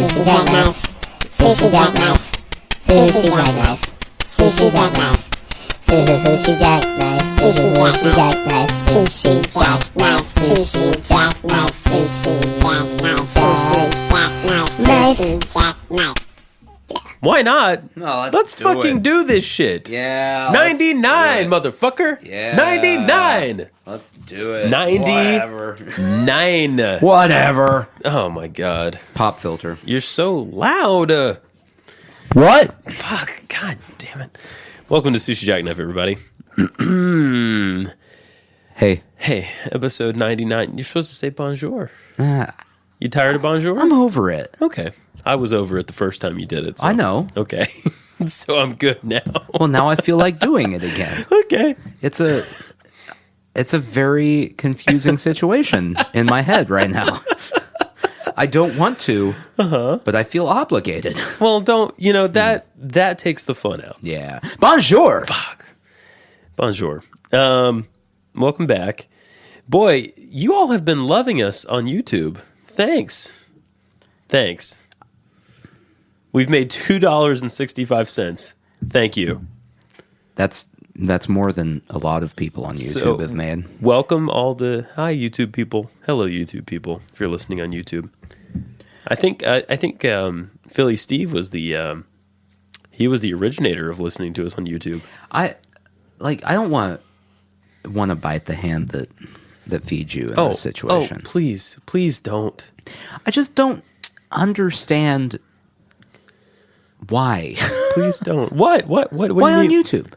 Sushi Jackknife. Sushi Jackknife. Sushi Jackknife. Sushi Jackknife. Sushi Jackknife. Sushi Jackknife. Sushi Jackknife. Sushi Jackknife. Sushi Jackknife. Sushi Jackknife. Why not? No, let's fucking do this shit. Yeah. 99, motherfucker. Yeah. 99. Let's do it. 99. Whatever. Oh my god. Pop filter. You're so loud. What? Fuck. God damn it. Welcome to Sushi Jackknife, everybody. Hey. Hey, episode 99. You're supposed to say bonjour. You tired of bonjour? I'm over it. Okay. I was over it the first time you did it. So. I know. Okay. So I'm good now. Well, now I feel like doing it again. Okay. It's a very confusing situation in my head right now. I don't want to, but I feel obligated. Well, don't, that takes the fun out. Yeah. Bonjour. Fuck. Bonjour. Welcome back. Boy, you all have been loving us on YouTube. Thanks. We've made $2.65. Thank you. That's more than a lot of people on YouTube have made. Welcome all the hi YouTube people. Hello YouTube people. If you're listening on YouTube, I think Philly Steve was the originator of listening to us on YouTube. I don't want to bite the hand that feeds you in this situation. Oh, please don't. I just don't understand why. Please don't. What Why do you on mean? YouTube?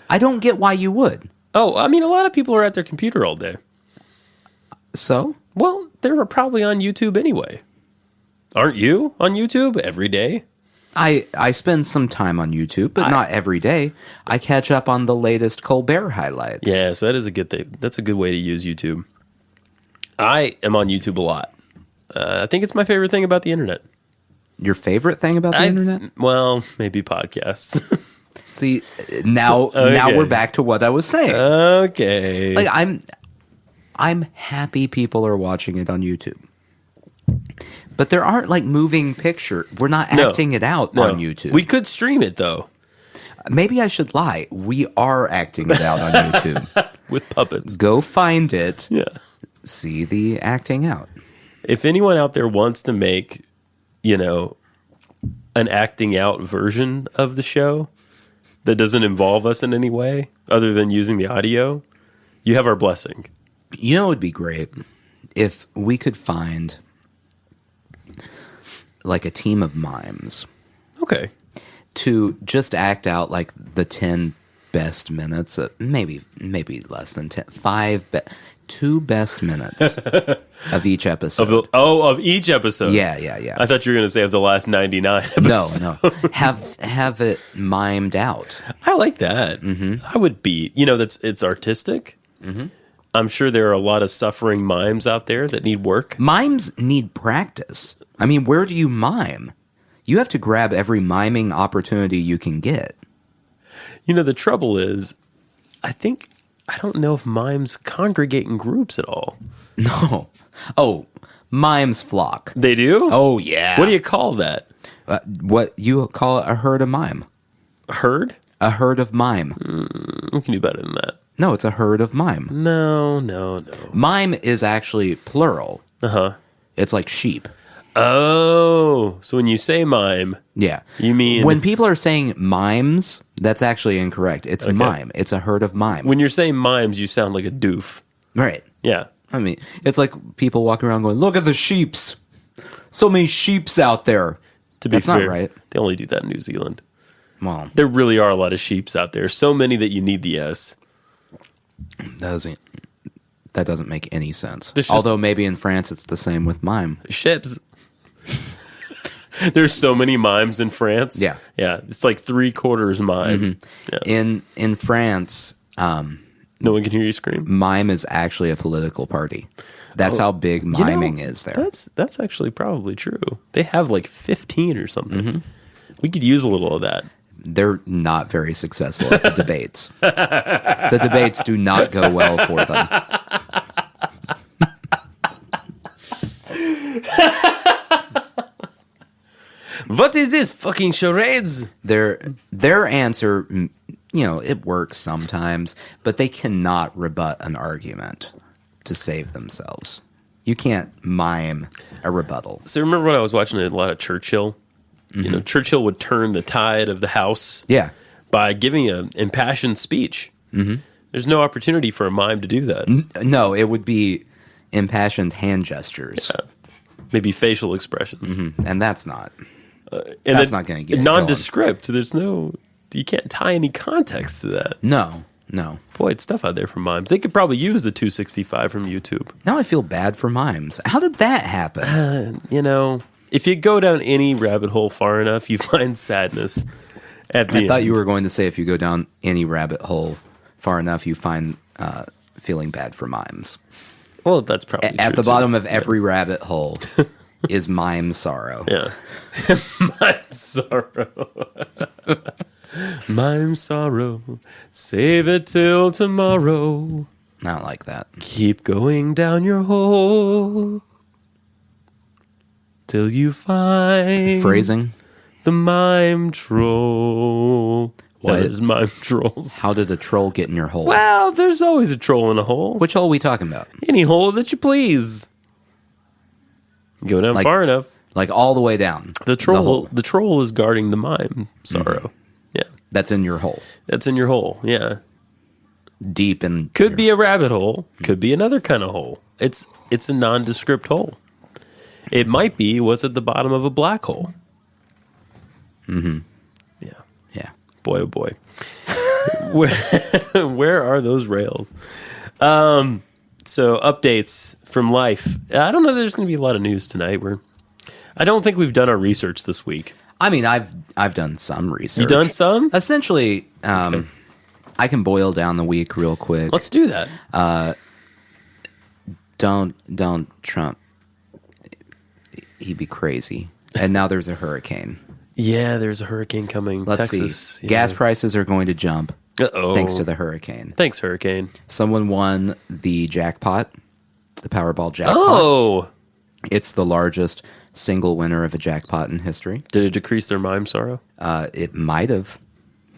I don't get why you would. Oh, I mean, a lot of people are at their computer all day. So? Well, they're probably on YouTube anyway. Aren't you on YouTube every day? I spend some time on YouTube, but not every day. I catch up on the latest Colbert highlights. Yes, that is a good thing. That's a good way to use YouTube. I am on YouTube a lot. I think it's my favorite thing about the internet. Your favorite thing about the internet? Well, maybe podcasts. See, now we're back to what I was saying. Okay. Like I'm happy people are watching it on YouTube. But there aren't like moving picture. We're not acting it out on YouTube. We could stream it though. Maybe I should lie. We are acting it out on YouTube. With puppets. Go find it. Yeah. See the acting out. If anyone out there wants to make, an acting out version of the show that doesn't involve us in any way other than using the audio, you have our blessing. You know, it would be great if we could find like a team of mimes. Okay. To just act out like the 10 best minutes, maybe less than 10, 2 best minutes of each episode. Of each episode? Yeah. I thought you were going to say of the last 99 episodes. No. Have it mimed out. I like that. Mm-hmm. I would be, it's artistic. Mm-hmm. I'm sure there are a lot of suffering mimes out there that need work. Mimes need practice. I mean, where do you mime? You have to grab every miming opportunity you can get. The trouble is, I don't know if mimes congregate in groups at all. No. Oh, mimes flock. They do? Oh, yeah. What do you call that? What you call a herd of mime. A herd? A herd of mime. We can do better than that. No, it's a herd of mime. No. Mime is actually plural. Uh-huh. It's like sheep. Oh, so when you say mime, yeah, you mean when people are saying mimes, that's actually incorrect. It's mime. It's a herd of mime. When you're saying mimes, you sound like a doof. Right. Yeah. I mean, it's like people walking around going, "Look at the sheeps. So many sheeps out there." That's not right. They only do that in New Zealand. Well, there really are a lot of sheeps out there. So many that you need the S. That doesn't make any sense. Although maybe in France it's the same with mime. Ships. There's so many mimes in France. Yeah. It's like 3/4 mime. Mm-hmm. Yeah. In France, no one can hear you scream. Mime is actually a political party. That's how big miming is there. That's actually probably true. They have like 15 or something. Mm-hmm. We could use a little of that. They're not very successful at the debates. The debates do not go well for them. What is this? Fucking charades? Their answer, it works sometimes, but they cannot rebut an argument to save themselves. You can't mime a rebuttal. So remember when I was watching a lot of Churchill? Churchill would turn the tide of the House by giving an impassioned speech. Mm-hmm. There's no opportunity for a mime to do that. No, it would be impassioned hand gestures. Yeah. Maybe facial expressions. Mm-hmm. And that's not. And that's not going to get it nondescript. There's no... You can't tie any context to that. No. Boy, it's stuff out there for mimes. They could probably use the 265 from YouTube. Now I feel bad for mimes. How did that happen? If you go down any rabbit hole far enough, you find sadness at the end. I thought you were going to say if you go down any rabbit hole far enough, you find feeling bad for mimes. Well, that's probably at true the bottom of every rabbit hole is Mime Sorrow. Yeah. Mime Sorrow. Mime Sorrow. Save it till tomorrow. Not like that. Keep going down your hole till you find Phrasing? the mime troll. What? That is mime trolls. How did a troll get in your hole? Well, there's always a troll in a hole. Which hole are we talking about? Any hole that you please. Go down far enough. Like all the way down. The troll is guarding the mime Sorrow. Mm-hmm. Yeah. That's in your hole. That's in your hole. Yeah. Deep in. Could be a rabbit hole. Could be another kind of hole. It's a nondescript hole. It might be what's at the bottom of a black hole. Mm-hmm. Yeah. Yeah. Boy, oh boy. Where are those rails? So updates from life. I don't know. There's going to be a lot of news tonight. I don't think we've done our research this week. I mean, I've done some research. You done some? Essentially, I can boil down the week real quick. Let's do that. Don't Trump. He'd be crazy. And now there's a hurricane. Yeah, there's a hurricane coming. Let's Texas. see. Yeah. Gas prices are going to jump. Uh-oh. Thanks to the hurricane. Thanks, hurricane. Someone won the jackpot, the Powerball jackpot. Oh! It's the largest single winner of a jackpot in history. Did it decrease their mime sorrow? It might have.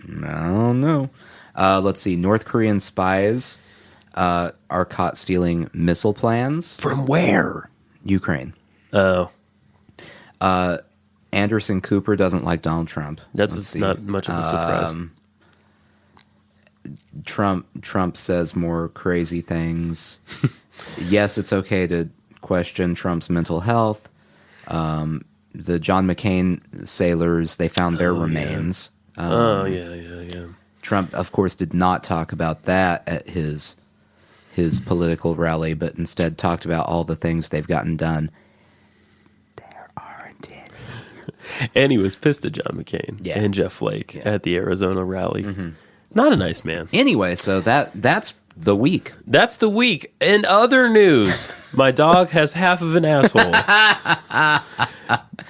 I don't know. Let's see. North Korean spies are caught stealing missile plans. From where? Ukraine. Oh. Anderson Cooper doesn't like Donald Trump. That's not much of a surprise. Trump says more crazy things. Yes, it's okay to question Trump's mental health. The John McCain sailors, they found their remains. Yeah. Trump, of course, did not talk about that at his political rally, but instead talked about all the things they've gotten done. There aren't any. And he was pissed at John McCain and Jeff Flake at the Arizona rally. Mm-hmm. Not a nice man. Anyway, so that's the week. That's the week. In other news, my dog has half of an asshole.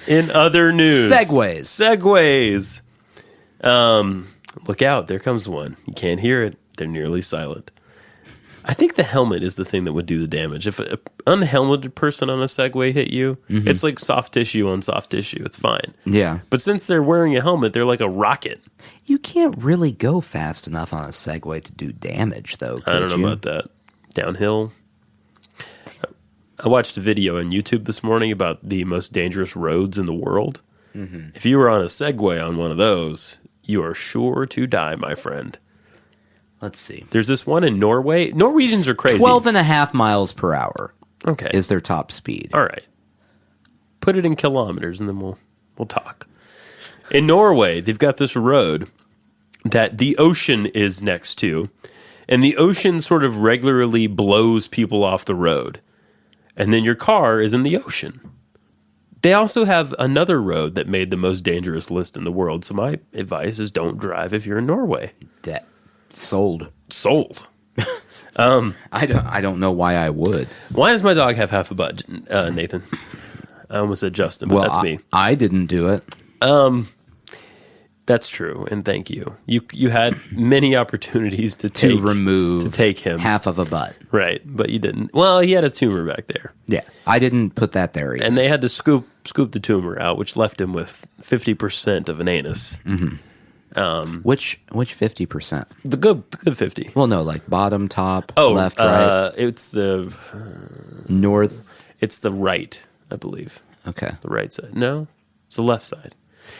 In other news. Segways. Look out. There comes one. You can't hear it. They're nearly silent. I think the helmet is the thing that would do the damage. If an unhelmeted person on a Segway hit you, it's like soft tissue on soft tissue. It's fine. Yeah. But since they're wearing a helmet, they're like a rocket. You can't really go fast enough on a Segway to do damage, though, could I don't know about that. Downhill. I watched a video on YouTube this morning about the most dangerous roads in the world. Mm-hmm. If you were on a Segway on one of those, you are sure to die, my friend. Let's see. There's this one in Norway. Norwegians are crazy. 12.5 miles per hour. Okay. Is their top speed. All right. Put it in kilometers and then we'll talk. In Norway, they've got this road that the ocean is next to, and the ocean sort of regularly blows people off the road. And then your car is in the ocean. They also have another road that made the most dangerous list in the world. So my advice is don't drive if you're in Norway. Sold. I don't know why I would. Why does my dog have half a butt, Nathan? I almost said Justin, but that's me. I didn't do it. That's true, and thank you. You had many opportunities to take him half of a butt. Right, but you didn't. Well, he had a tumor back there. Yeah, I didn't put that there either. And they had to scoop the tumor out, which left him with 50% of an anus. Mm-hmm. Which 50%? The good 50. Well, no, like bottom, top, left, right. It's the north. It's the right, I believe. Okay, the right side. No, it's the left side.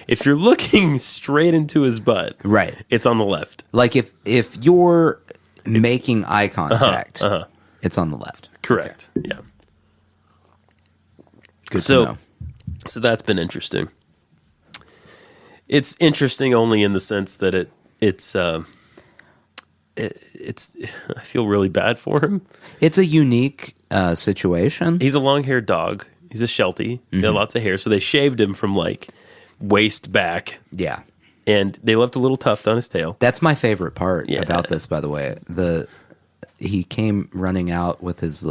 If you're looking straight into his butt, right, it's on the left. Like if you're making eye contact, it's on the left. Correct. Okay. Yeah. Good to know. So that's been interesting. It's interesting only in the sense that it's I feel really bad for him. It's a unique situation. He's a long-haired dog. He's a Sheltie. He had lots of hair, so they shaved him from like waist back. Yeah. And they left a little tuft on his tail. That's my favorite part about this, by the way. He came running out with his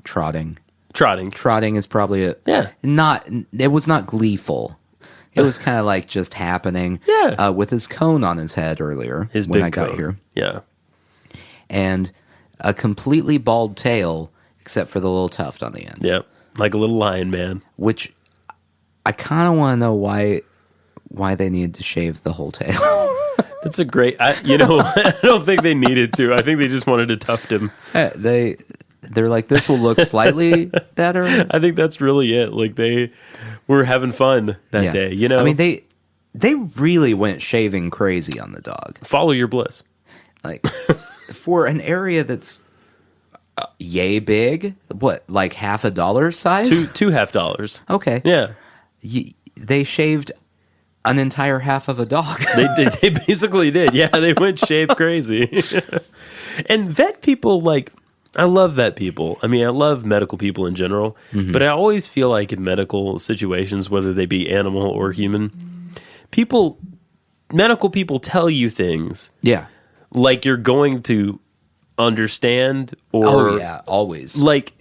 trotting. Trotting is probably it was not gleeful. It was kind of like just happening. Yeah. With his cone on his head earlier when I got here. Yeah. And a completely bald tail except for the little tuft on the end. Yep. Like a little lion man. Which I kind of want to know why they needed to shave the whole tail. That's a great. I don't think they needed to. I think they just wanted to tuft him. They're like, this will look slightly better. I think that's really it. Like they were having fun that day. You know, I mean they really went shaving crazy on the dog. Follow your bliss. Like for an area that's yay big, what, like $50 size? Two $50. Okay. Yeah. They shaved an entire half of a dog. They basically did. Yeah, they went shave crazy. And vet people, like, I love vet people. I mean, I love medical people in general, but I always feel like in medical situations, whether they be animal or human, medical people tell you things. Yeah. Like you're going to understand or... Oh, yeah, always. Like,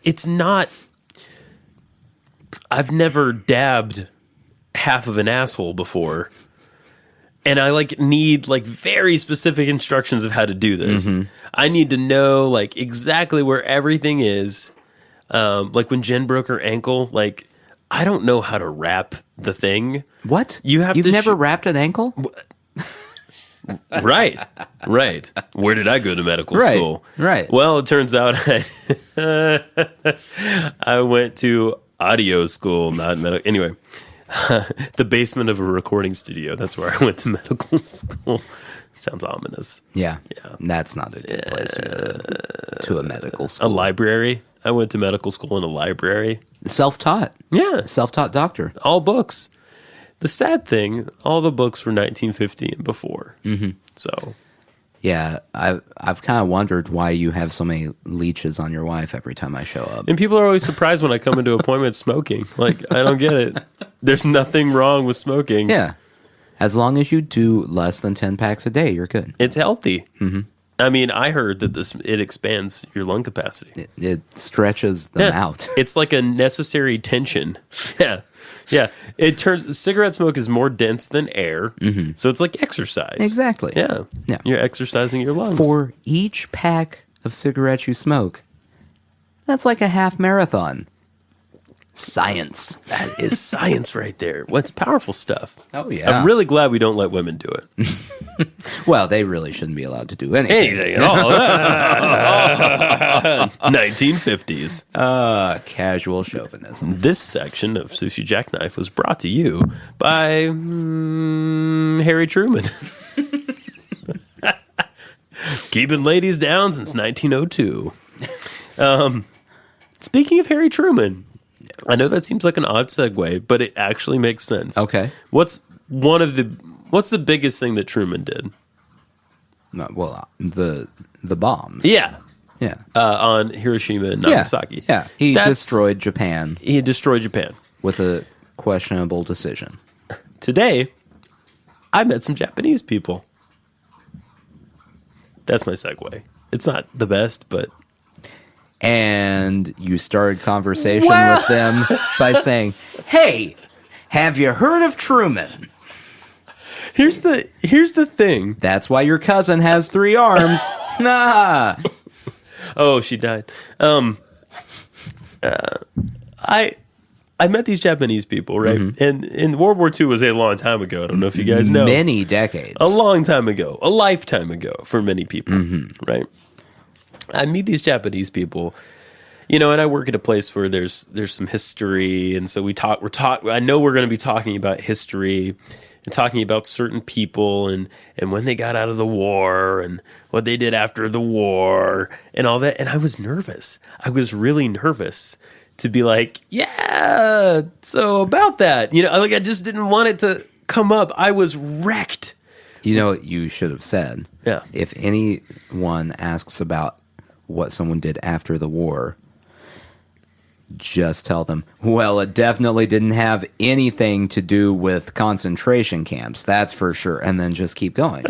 it's not... I've never dabbed half of an asshole before, and I need very specific instructions of how to do this. I need to know exactly where everything is. Like when Jen broke her ankle, I don't know how to wrap the thing. What? You've never wrapped an ankle? Right. Where did I go to medical school? Right. Well, it turns out I went to audio school, not medical. Anyway, the basement of a recording studio. That's where I went to medical school. Sounds ominous. Yeah. That's not a good place to a medical school. A library. I went to medical school in a library. Self-taught. Yeah. Self-taught doctor. All books. The sad thing, all the books were 1950 and before. So... Yeah, I've kind of wondered why you have so many leeches on your wife every time I show up. And people are always surprised when I come into appointments smoking. I don't get it. There's nothing wrong with smoking. Yeah. As long as you do less than 10 packs a day, you're good. It's healthy. I mean, I heard that it expands your lung capacity. It stretches them out. It's like a necessary tension. Yeah. Cigarette smoke is more dense than air, so it's like exercise. Exactly. Yeah. You're exercising your lungs. For each pack of cigarettes you smoke, that's like a half marathon. Science. That is science right there. What's powerful stuff. Oh, yeah. I'm really glad we don't let women do it. Well, they really shouldn't be allowed to do anything. Anything at all. 1950s. Casual chauvinism. This section of Sushi Jackknife was brought to you by Harry Truman. Keeping ladies down since 1902. Speaking of Harry Truman, I know that seems like an odd segue, but it actually makes sense. Okay. What's the biggest thing that Truman did? Well, the bombs. Yeah. Yeah. On Hiroshima and Nagasaki. Yeah. He destroyed Japan. He destroyed Japan. With a questionable decision. Today, I met some Japanese people. That's my segue. It's not the best, but... And you started conversation with them by saying, "Hey, have you heard of Truman?" Here's the thing. That's why your cousin has 3 arms. Nah. Oh, she died. I met these Japanese people, right? And World War II was a long time ago. I don't know if you guys know. Many decades. A long time ago. A lifetime ago for many people, right? I meet these Japanese people, and I work at a place where there's some history, and so I know we're going to be talking about history and talking about certain people and when they got out of the war and what they did after the war and all that. And I was nervous. I was really nervous to be like, yeah, so about that. I just didn't want it to come up. I was wrecked. You know what you should have said? Yeah. If anyone asks about what someone did after the war, just tell them, well, it definitely didn't have anything to do with concentration camps, that's for sure. And then just keep going.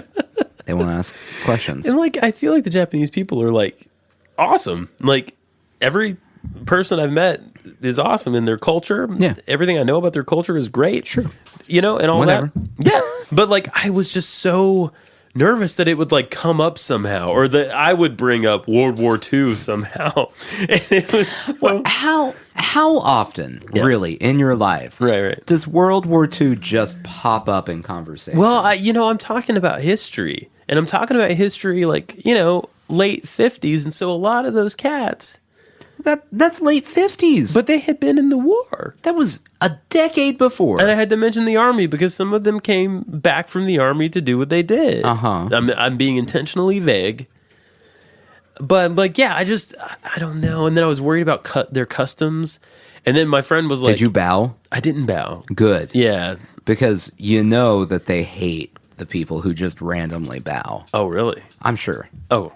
They won't ask questions. And I feel like the Japanese people are awesome. Every person I've met is awesome in their culture. Yeah. Everything I know about their culture is great. Sure. And all Whatever. that. Yeah. But I was just so nervous that it would come up somehow, or that I would bring up World War II somehow. And it was so... How often, really, in your life, right, does World War II just pop up in conversation? Well, I'm talking about history, and I'm talking about history late 50s, and so a lot of those cats... That's late 50s. But they had been in the war. That was a decade before. And I had to mention the army because some of them came back from the army to do what they did. Uh-huh. I'm being intentionally vague. But I don't know. And then I was worried about their customs. And then my friend was like... Did you bow? I didn't bow. Good. Yeah. Because you know that they hate the people who just randomly bow. Oh, really? I'm sure. Oh.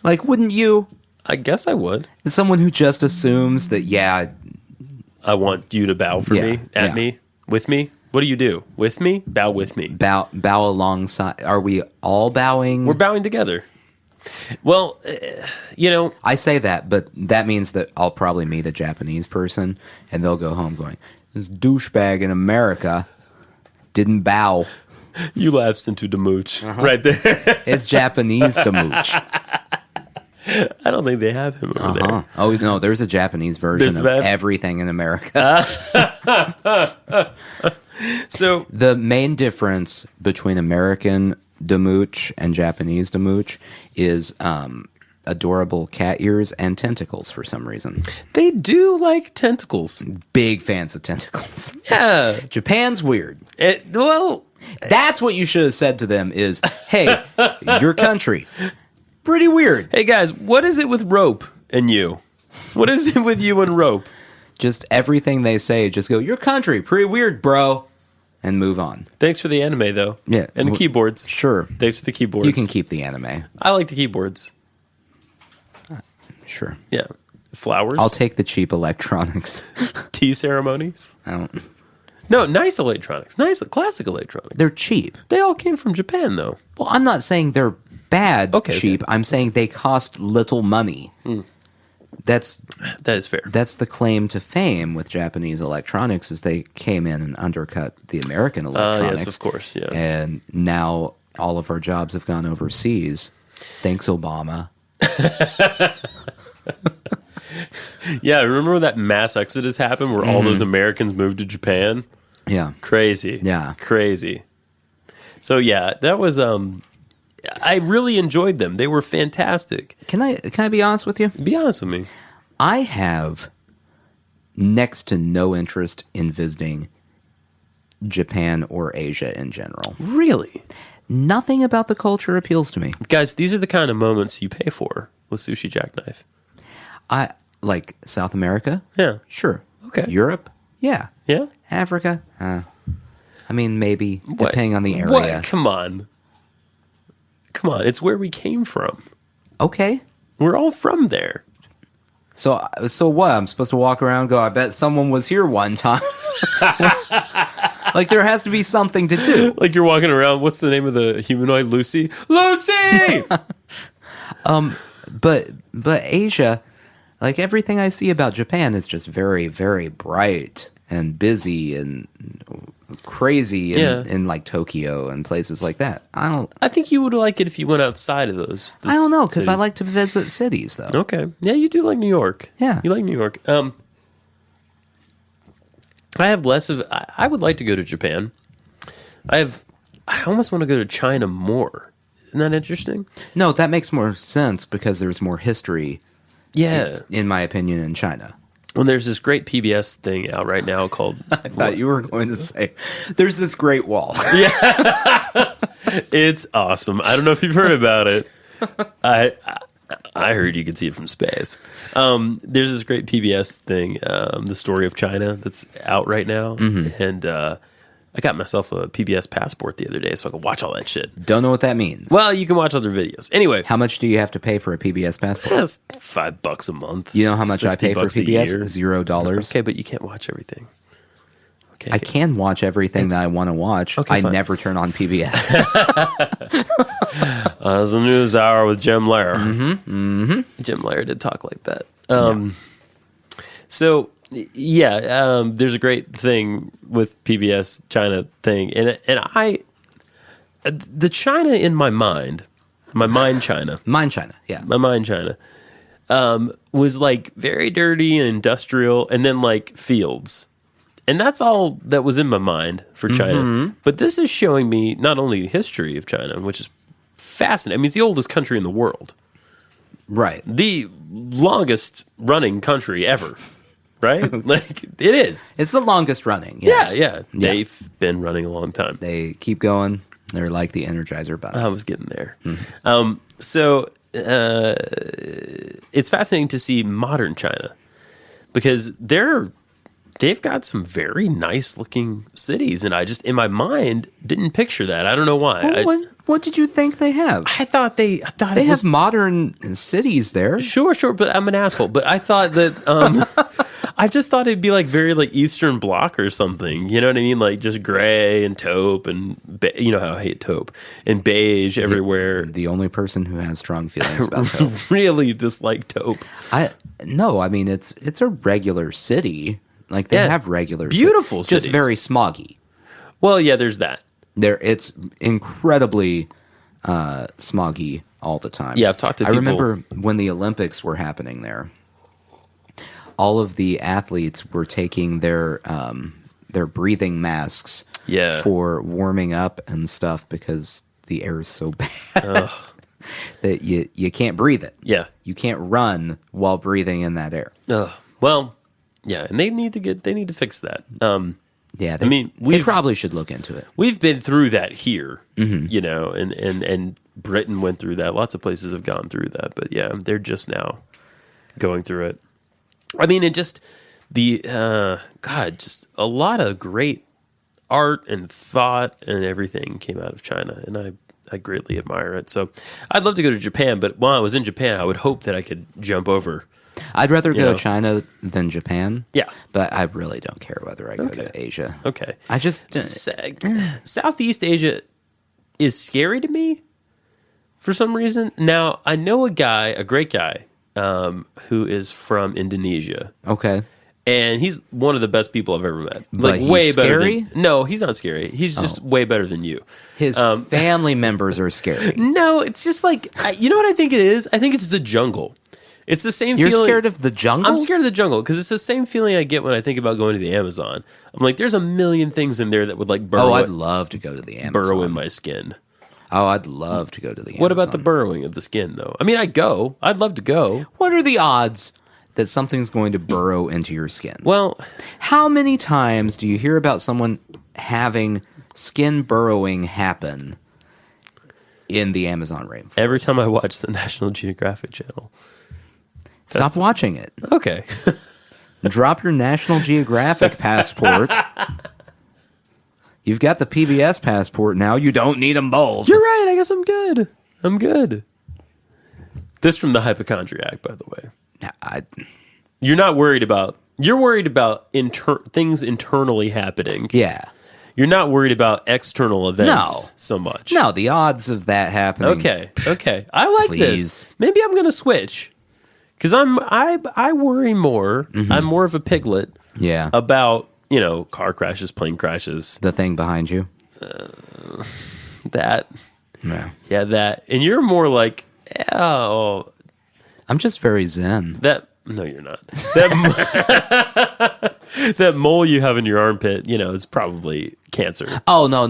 Wouldn't you? I guess I would. Someone who just assumes that, I want you to bow for me, at me, with me. What do you do? With me? Bow with me. Bow alongside. Are we all bowing? We're bowing together. Well, I say that, but that means that I'll probably meet a Japanese person, and they'll go home going, this douchebag in America didn't bow. You lapsed into the mooch right there. It's Japanese to mooch. I don't think they have him over there. Oh, no, there's a Japanese version of everything in America. So the main difference between American demooch and Japanese demooch is adorable cat ears and tentacles for some reason. They do like tentacles. Big fans of tentacles. Yeah. Japan's weird. Well, that's what you should have said to them is, hey, your country... pretty weird. Hey guys, what is it with rope and you? What is it with you and rope? Just everything they say, just go, your country, pretty weird, bro, and move on. Thanks for the anime, though. Yeah. And the keyboards. Sure. Thanks for the keyboards. You can keep the anime. I like the keyboards. Sure. Yeah. Flowers. I'll take the cheap electronics. Tea ceremonies. I don't... No, nice electronics. Nice, classic electronics. They're cheap. They all came from Japan, though. Well, I'm not saying they're bad cheap. Okay. I'm saying they cost little money. That is fair. That's the claim to fame with Japanese electronics is they came in and undercut the American electronics. Yes, of course, yeah. And now all of our jobs have gone overseas. Thanks, Obama. Yeah, remember when that mass exodus happened where all those Americans moved to Japan? Yeah. Crazy. Yeah. Crazy. So yeah, that was I really enjoyed them. They were fantastic. Can I be honest with you? Be honest with me. I have next to no interest in visiting Japan or Asia in general. Really? Nothing about the culture appeals to me. Guys, these are the kind of moments you pay for with Sushi Jackknife. I like South America. Yeah. Sure. Okay. Europe. Yeah. Yeah. Africa. I mean, maybe depending on the area. What? Come on. It's where we came from. Okay. We're all from there. So what? I'm supposed to walk around and go, I bet someone was here one time. Like, there has to be something to do. Like, you're walking around, what's the name of the humanoid? Lucy? Lucy! But Asia, like, everything I see about Japan is just very, very bright and busy and crazy Yeah. in like Tokyo and places like that. I think you would like it if you went outside of those. I don't know, because I cities. like to visit cities, though. Okay. Yeah, you do like New York. Yeah. You like New York. I have less of... I would like to go to Japan. I almost want to go to China more. Isn't that interesting? No, that makes more sense because there's more history, Yeah. in my opinion, in China. Well, there's this great PBS thing out right now called... I thought you were going to say, there's this great wall. It's awesome. I don't know if you've heard about it. I heard you could see it from space. There's this great PBS thing, The Story of China, that's out right now. And I got myself a PBS passport the other day so I could watch all that shit. Don't know what that means. Well, you can watch other videos. Anyway. How much do you have to pay for a PBS passport? That's $5 a month. You know how much I pay for $60 a PBS? year. $0. Okay, but you can't watch everything. Okay. I can watch everything that I want to watch. Okay, I fine. never turn on PBS. It's the news hour with Jim Lair. Jim Lair did talk like that. So, yeah, there's a great thing with PBS China thing, and the China in my mind China, Mine China, yeah. my mind China, was like very dirty and industrial, and then like fields. And that's all that was in my mind for China. But this is showing me not only the history of China, which is fascinating. I mean, it's the oldest country in the world. Right. The longest running country ever. Right? Like, it is. It's the longest running. Yes. Yeah. They've been running a long time. They keep going. They're like the Energizer Bunny. I was getting there. So it's fascinating to see modern China because they've got some very nice looking cities, and I just in my mind didn't picture that. I don't know why. What did you think they have? I thought they have modern cities there. Sure, but I'm an asshole. But I thought that I just thought it'd be like very like Eastern Bloc or something. You know what I mean? Like just gray and taupe and you know how I hate taupe and beige everywhere. The only person who has strong feelings about taupe. Really dislike taupe. No, I mean it's a regular city. Like they have regular beautiful cities. Just very smoggy. Well, yeah, there's that. It's incredibly smoggy all the time. Yeah, I've talked to people. I remember when the Olympics were happening there, all of the athletes were taking their breathing masks for warming up and stuff because the air is so bad that you can't breathe it. Yeah. You can't run while breathing in that air. Well, yeah, and they need to fix that. Yeah, they probably should look into it. We've been through that here, you know, and Britain went through that. Lots of places have gone through that, but yeah, they're just now going through it. I mean, it just just a lot of great art and thought and everything came out of China, and I greatly admire it. So I'd love to go to Japan, but while I was in Japan, I would hope that I could jump over. I'd rather go to China than Japan. Yeah. But I really don't care whether I go to Asia. Okay. I just... Southeast Asia is scary to me for some reason. Now, I know a great guy, who is from Indonesia. Okay. And he's one of the best people I've ever met. But Like, way he's better scary? No, he's not scary. He's just way better than you. His family members are scary. No, it's just like, you know what I think it is? I think it's the jungle. It's the same You're feeling. scared of the jungle? I'm scared of the jungle because it's the same feeling I get when I think about going to the Amazon. I'm like, there's a million things in there that would like burrow. Oh, I'd love to go to the Amazon. Burrow in my skin. Oh, I'd love to go to the Amazon. What about the burrowing of the skin, though? I mean, I'd love to go. What are the odds that something's going to burrow into your skin? Well, how many times do you hear about someone having skin burrowing happen in the Amazon rainforest? every time I watch the National Geographic channel. Stop watching it. Okay. Drop your National Geographic passport. You've got the PBS passport now. You don't need them both. You're right. I guess I'm good. This from the hypochondriac, by the way. You're not worried about... You're worried about things internally happening. Yeah. You're not worried about external events so much. No, the odds of that happening. Okay. I like this. Maybe I'm going to switch. Because I worry more. I'm more of a piglet. Yeah. About car crashes, plane crashes, The thing behind you. that. Yeah. Yeah, that. And you're more like, oh, I'm just very zen. that. No, you're not. That that mole you have in your armpit, is probably cancer. Oh, no,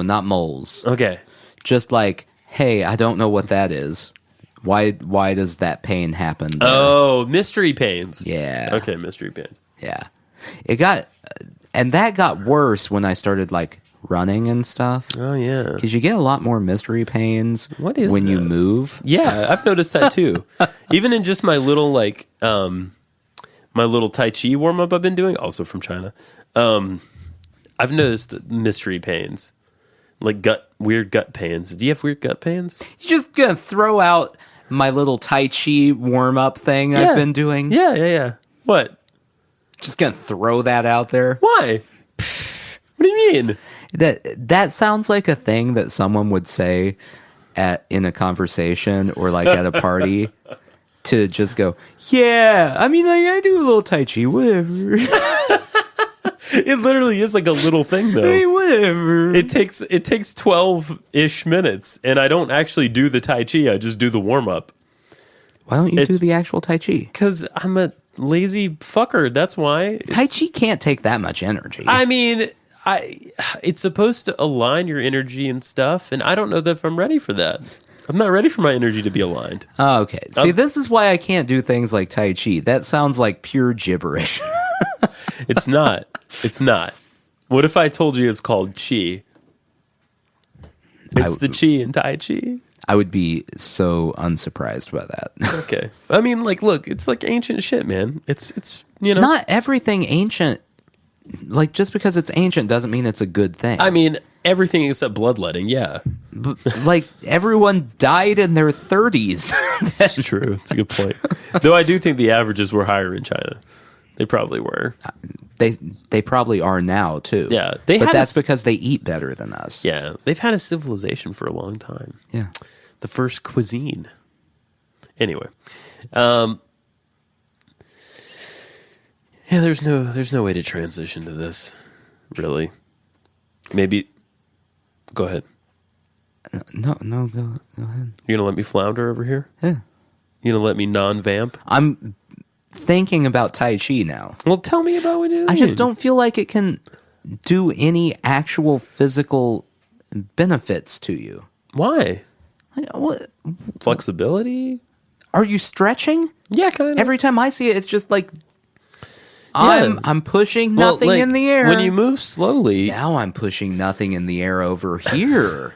not moles. Okay. Just like, hey, I don't know what that is. Why does that pain happen there? Oh, mystery pains. Yeah. Okay, mystery pains. Yeah. That got worse when I started like running and stuff. Oh, yeah. Because you get a lot more mystery pains What is when you that? move. Yeah, I've noticed that too. Even in just my little my little Tai Chi warm up I've been doing, also from China. I've noticed the mystery pains, like weird gut pains. Do you have weird gut pains? You're just going to throw out my little Tai Chi warm up thing I've been doing. Yeah. What? Just going to throw that out there. Why? What do you mean? That sounds like a thing that someone would say in a conversation or like at a party to just go, yeah, I mean, like I do a little Tai Chi, whatever. It literally is like a little thing though. Hey, whatever. It takes 12-ish minutes, and I don't actually do the Tai Chi. I just do the warm up. Why don't you do the actual Tai Chi? Because I'm a lazy fucker. That's why. Tai Chi can't take that much energy. I mean, it's supposed to align your energy and stuff, and I don't know that if I'm ready for that. I'm not ready for my energy to be aligned. Oh, okay. See, this is why I can't do things like Tai Chi. That sounds like pure gibberish. It's not. It's not. What if I told you it's called Chi? It's the Chi in Tai Chi. I would be so unsurprised by that. Okay. I mean, like, look, it's like ancient shit, man. It's Not everything ancient, like just because it's ancient doesn't mean it's a good thing. I mean, everything except bloodletting, yeah. Like everyone died in their 30s. That's true. It's a good point. Though I do think the averages were higher in China. They probably were. They probably are now too. Yeah, but that's because they eat better than us. Yeah, they've had a civilization for a long time. Yeah. The first cuisine. Anyway, yeah, there's no way to transition to this, really. Maybe, go ahead. No, go ahead. You're gonna let me flounder over here? Yeah. You gonna let me non-vamp? I'm thinking about Tai Chi now. Well, tell me about what it is. I just don't feel like it can do any actual physical benefits to you. Why? What? Flexibility? Are you stretching? Yeah, kind of. Every time I see it, it's just like Yeah. I'm pushing nothing in the air. When you move slowly. Now I'm pushing nothing in the air over here.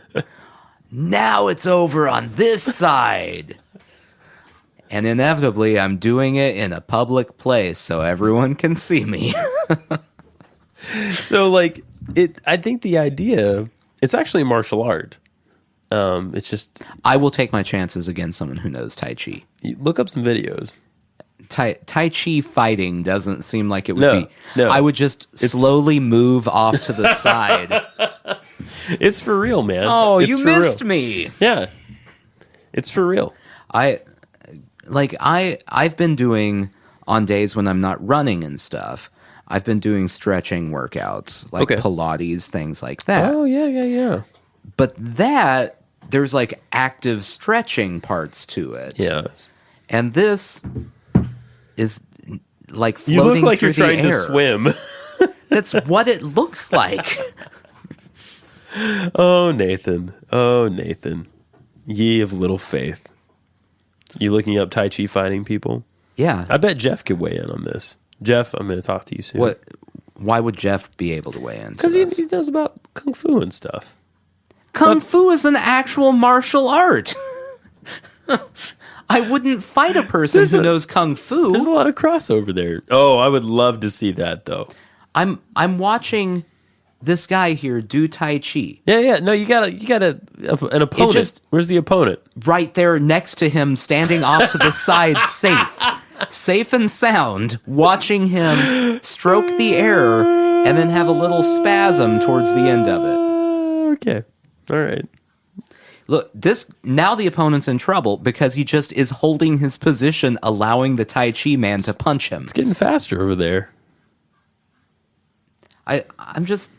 Now it's over on this side. And inevitably, I'm doing it in a public place so everyone can see me. So, like, I think the idea, it's actually martial art. It's just, I will take my chances against someone who knows Tai Chi. you look up some videos. Tai Chi fighting doesn't seem like it would be. No. I would just slowly move off to the side. It's for real, man. Oh, It's you for missed real. me. Yeah. It's for real. I've been doing, on days when I'm not running and stuff, I've been doing stretching workouts, like Pilates, things like that. Oh, yeah. But there's like active stretching parts to it. Yeah. And this is like You floating look like through you're trying the to air. swim. That's what it looks like. Oh, Nathan. Ye of little faith. You looking up Tai Chi fighting people? Yeah. I bet Jeff could weigh in on this. Jeff, I'm going to talk to you soon. What? Why would Jeff be able to weigh in? Because he knows about Kung Fu and stuff. Kung Fu is an actual martial art. I wouldn't fight a person who knows Kung Fu. There's a lot of crossover there. Oh, I would love to see that, though. I'm watching this guy here do Tai Chi. Yeah. No, you got an opponent. Where's the opponent? Right there next to him, standing off to the side, safe and sound, watching him stroke the air and then have a little spasm towards the end of it. Okay. All right. Look, now the opponent's in trouble because he just is holding his position, allowing the Tai Chi man to punch him. It's getting faster over there. I'm just.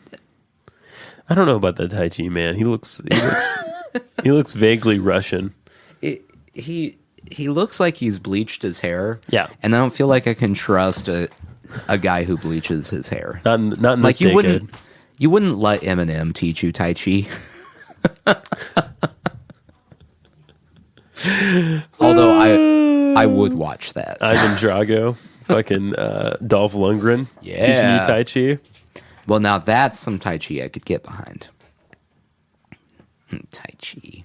I don't know about that Tai Chi man. He looks he looks vaguely Russian. He looks like he's bleached his hair. Yeah. And I don't feel like I can trust a guy who bleaches his hair. Not in Like this you decade. wouldn't let Eminem teach you Tai Chi. Although I would watch that. Ivan Drago, fucking Dolph Lundgren teaching Yeah. you Tai Chi. Well, now that's some Tai Chi I could get behind. Tai Chi.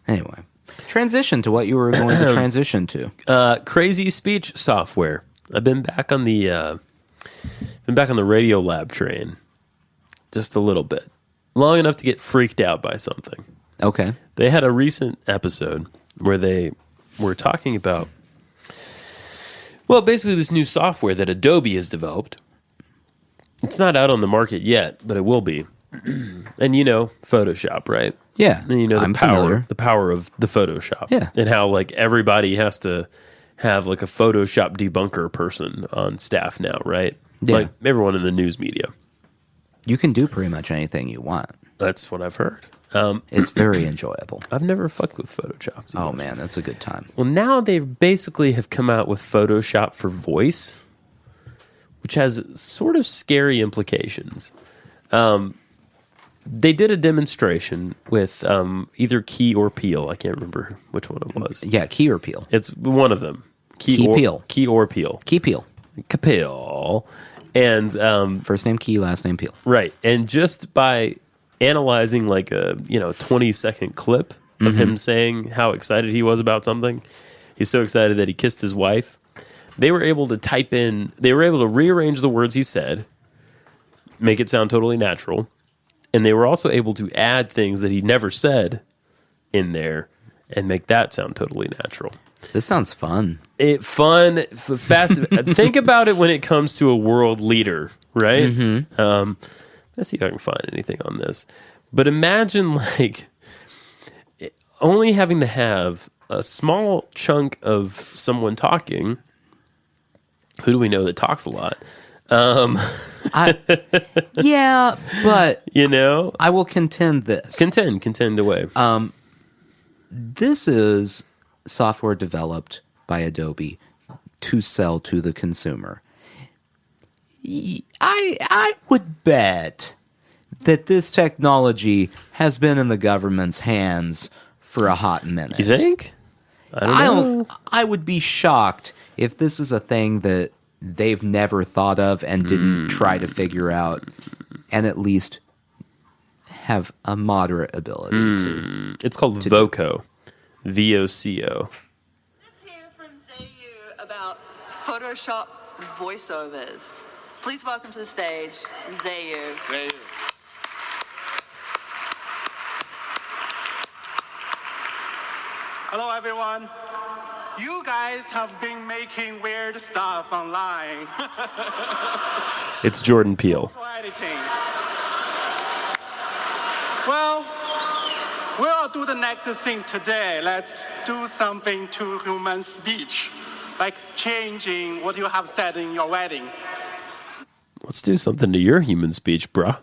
Anyway, transition to what you were going to transition to. Crazy speech software. I've been back on the Radio Lab train just a little bit, long enough to get freaked out by something. Okay. They had a recent episode where they were talking about, well, basically this new software that Adobe has developed. It's not out on the market yet, but it will be. And you know Photoshop, right? Yeah. And you know I'm familiar. the power of the Photoshop. Yeah. And how like everybody has to have like a Photoshop debunker person on staff now, right? Yeah. Like everyone in the news media. You can do pretty much anything you want. That's what I've heard. It's very enjoyable. I've never fucked with Photoshop. Oh man, that's a good time. Well, now they basically have come out with Photoshop for voice, which has sort of scary implications. They did a demonstration with either Key or Peel. I can't remember which one it was. Yeah, Key or Peel. It's one of them. Key Peel. Key or Peel. Key Peel. Capel. And First name Key, last name Peel. right. And just by analyzing like a 20-second clip of him saying how excited he was about something, he's so excited that he kissed his wife. They were able to rearrange the words he said, make it sound totally natural. And they were also able to add things that he never said in there and make that sound totally natural. This sounds fun. Fast. Think about it when it comes to a world leader, right? Let's see if I can find anything on this. But imagine like only having to have a small chunk of someone talking. Who do we know that talks a lot? Yeah, but You know, I will contend this. contend away. This is software developed by Adobe to sell to the consumer. I would bet that this technology has been in the government's hands for a hot minute. You think? I don't know. I would be shocked if this is a thing that they've never thought of and didn't try to figure out and at least have a moderate ability to. It's called VOCO. VOCO. Let's hear from Zayu about Photoshop voiceovers. Please welcome to the stage, Zayu. Hello, everyone. You guys have been making weird stuff online. It's Jordan Peele. For editing. Well, we'll do the next thing today. Let's do something to human speech, like changing what you have said in your wedding. Let's do something to your human speech, bruh.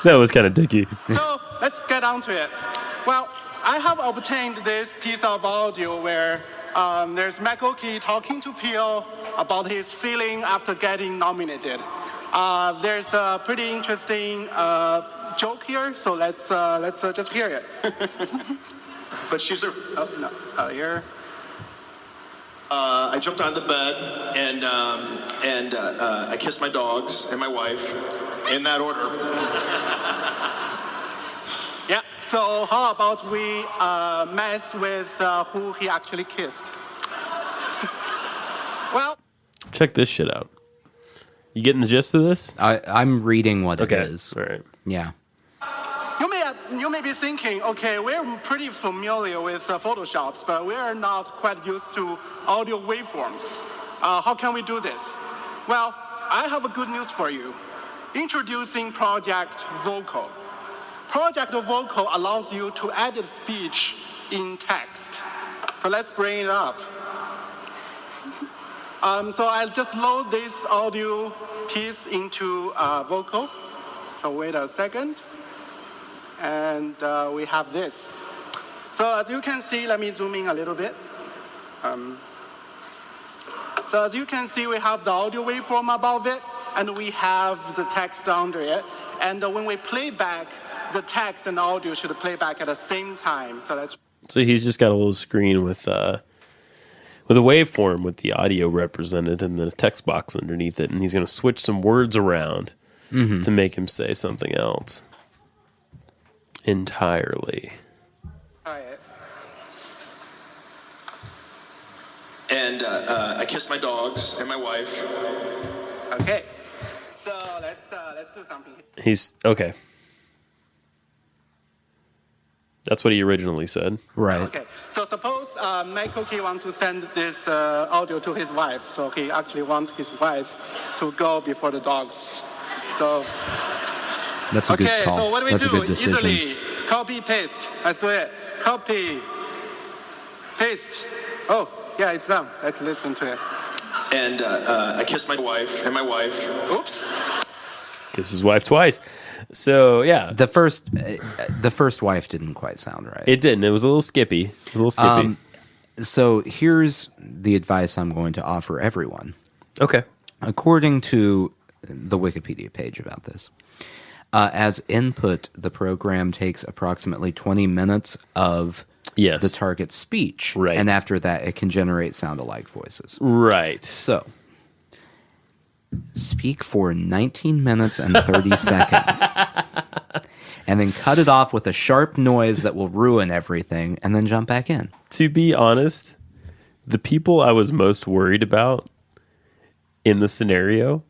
That was kind of dicky. So let's get on to it. Well, I have obtained this piece of audio where there's Michael Key talking to Peel about his feeling after getting nominated. There's a pretty interesting joke here, so let's just hear it. But she's a. Oh, no, here. I jumped on the bed and I kissed my dogs and my wife in that order. Yeah. So how about we mess with who he actually kissed? Well. Check this shit out. You getting the gist of this? I'm reading what it is. All right. Yeah. You may be thinking, okay, we're pretty familiar with Photoshop, but we're not quite used to audio waveforms. How can we do this? Well, I have a good news for you. Introducing Project Vocal. Project Vocal allows you to edit speech in text. So let's bring it up. So I'll just load this audio piece into vocal. So wait a second. And we have this. So as you can see, let me zoom in a little bit. So as you can see, we have the audio waveform above it, and we have the text under it. And when we play back, the text and the audio should play back at the same time. So he's just got a little screen with a waveform with the audio represented and then a text box underneath it, and he's going to switch some words around to make him say something else entirely. Try it. And I kiss my dogs and my wife. Okay. So let's do something. He's okay. That's what he originally said. Right. Okay. So suppose Michael Key wants to send this audio to his wife. So he actually wants his wife to go before the dogs. So. That's a good call. So what do we That's do? a good decision. Easily copy paste. Let's do it. Copy paste. Oh yeah, it's done. Let's listen to it. And I kiss my wife and my wife. Oops. Kiss his wife twice. So yeah, The first wife didn't quite sound right. it didn't. It was a little skippy. It was a little skippy. So here's the advice I'm going to offer everyone. Okay. According to the Wikipedia page about this, as input, the program takes approximately 20 minutes of Yes. the target's speech. Right. And after that, it can generate sound-alike voices. Right. So, speak for 19 minutes and 30 seconds. And then cut it off with a sharp noise that will ruin everything, and then jump back in. To be honest, the people I was most worried about in the scenario